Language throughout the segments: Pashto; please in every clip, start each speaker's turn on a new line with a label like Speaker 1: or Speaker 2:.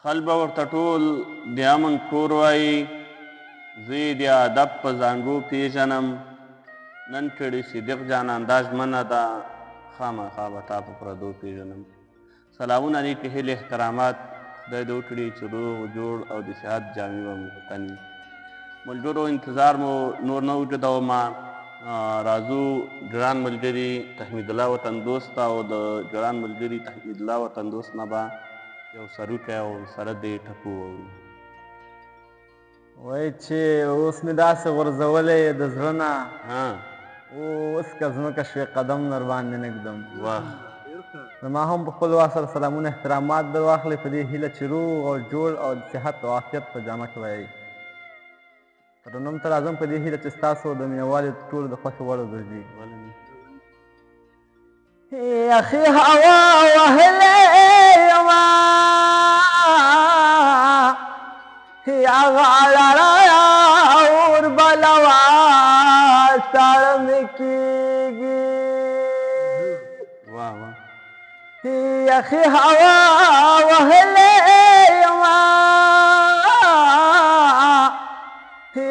Speaker 1: خل به ورته ټول د امن کور وایي، زه یې د ادب په زانګو پیژنم. نن کړي صدیق جانان دا ژمنه ده، خامخا به تا په پردو پیژنم. سلامونه نیکې هیلې احترامات خدای دې وکړي چې روغ جوړ او د صحت جامې به مو په تن وي. ملګرو انتظار مو نور نه اوږدومه، راځو ګران ملګري تحمید الله وطن دوست او د ګران ملګري تحمید الله وطن دوست نه به یو سروکی او سره د ټپو واورو.
Speaker 2: وایي چې اوس مې داسې غورځولی د زړه نه،
Speaker 1: ها
Speaker 2: اوس که ځمکه شوې قدم در باندې نږدم.
Speaker 1: واه
Speaker 2: زما هم په خپل وار سره سلامونه احترامات در واخلئ په دې هیله چې روغ او جوړ او د صحت او عافیت په جامه کې به یئ. ترنم ته راځم په دې هیله چې ستاسو د مینهوالو ټولو د خوښې وړ وګرځي. یخې هوا وهلې یمه یا غاړه اور بلوا ساړه مې کېږي.
Speaker 1: واه واه
Speaker 2: یخې هوا وهلې یمه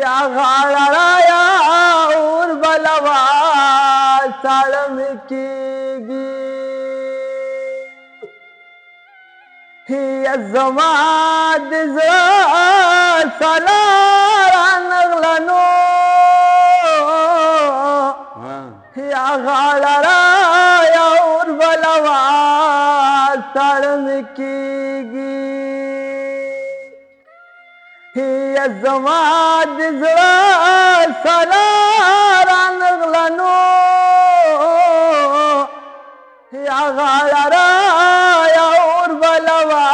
Speaker 2: یا غاړه اور بلوا ساړه مې کېږي. زما د زړه سالار نغلنو یا غاړه رایا اور بلوا ساړه مې کېږي. زما د زړه سالار نغلنو یا غاړه رایا اور بلوا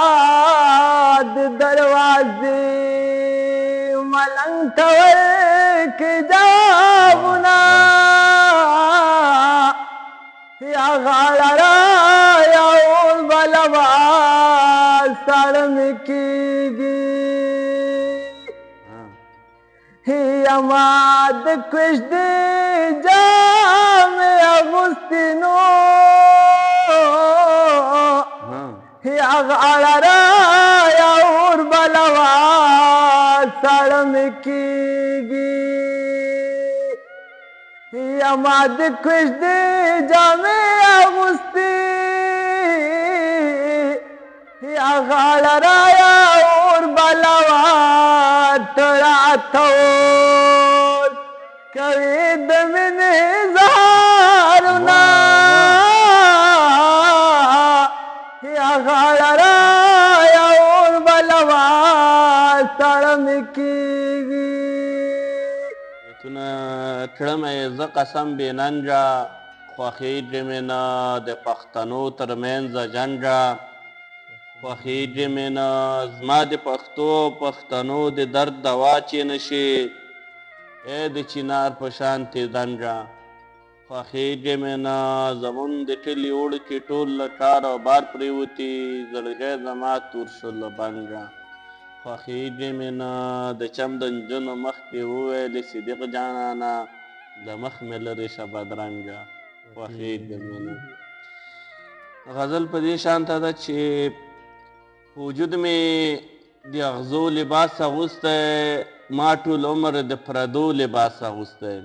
Speaker 2: د دروازې ملنګ ته ورکړي جوابونه یا غاړه رایا اور بلوا ساړه مې کېږي. یما د کوژدې جامې اغوستې نو یا غاړه رایا اور بلوا ساړه مې کېږي. یما د کوژدې جامې اغوستې یا غاړه رایا اور بلوا تراته کوي د مینې اظهارونه یا غاړه رایا اور بلوا ساړه مې کېږي.
Speaker 1: بیتونه کړمه زه قسم بې ننجه، خوښېږي مې نه د پښتنو تر منځه جنجه. خوښېږي مې نه زما د پښتنو د درد دوا چې نشي، ای د چنار په شانتې دنجه. خوښېږي مې نه زمونږ د کلي اوړکې ټول له ټار او بار پرېوتي، زړګی زما تور شو له بنجه. خوښېږي مې نه د چم د نجونو مخکې وویلې صدیق جانانه له مخ مې لرې شه بدرنګه. خوښېږي مې نه. غزل په دې شانته ده چې وجود مې د اغزو لباس اغوستی، ما ټول عمر د پردو لباس اغوستی.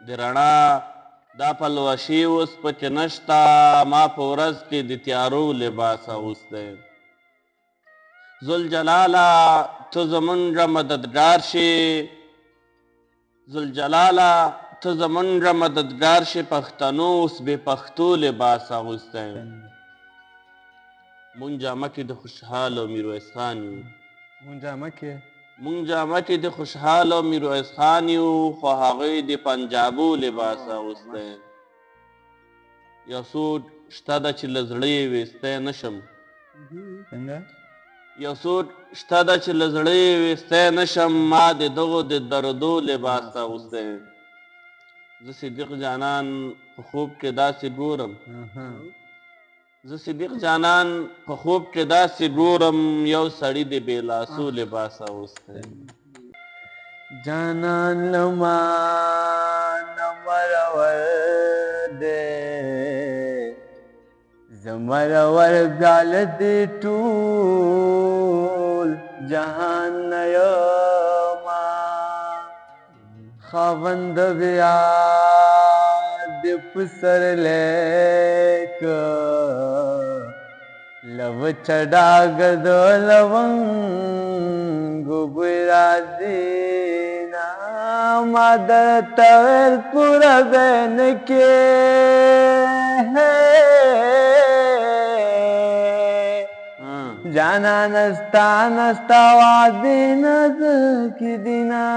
Speaker 1: د رڼا دا پلوشې اوس پکې نشته، ما په ورځ کې د تیارو لباس اغوستی. ذوالجلاله ته زمونږه مددګار شې، ذوالجلاله ته زمونږه مددګار شې، پښتنو اوس بې پښتو لباس اغوستی. مونږ جامه کې د خوشحال او میرویس خان یو، مونږ جامه کې د خوشحال او میرویس خان یو، خو هغوی د پنجابو لباس اغوستی. یو څو شته ده چې له زړه یې ویستی نشم، یو څو شته ده چې له زړه یې ویستی نشم، ما د دغو د دردو لباس اغوستی. زه صدیق جانان په خوب کې داسې ګورم، زه صدیق جانان په خوب کې داسې ګورم، یو سړي د بې لاسو لباس اغوستی.
Speaker 2: جانان لما نه مرور دی زمرور پیاله دې ټول جهان نه یما خاوند بیا دې په سرلیکه لو چډاګ د لونګو بوی راځي نا ما درته ویل پوره به نه کې جانا نستا نستا وعدې نه زه کې دینه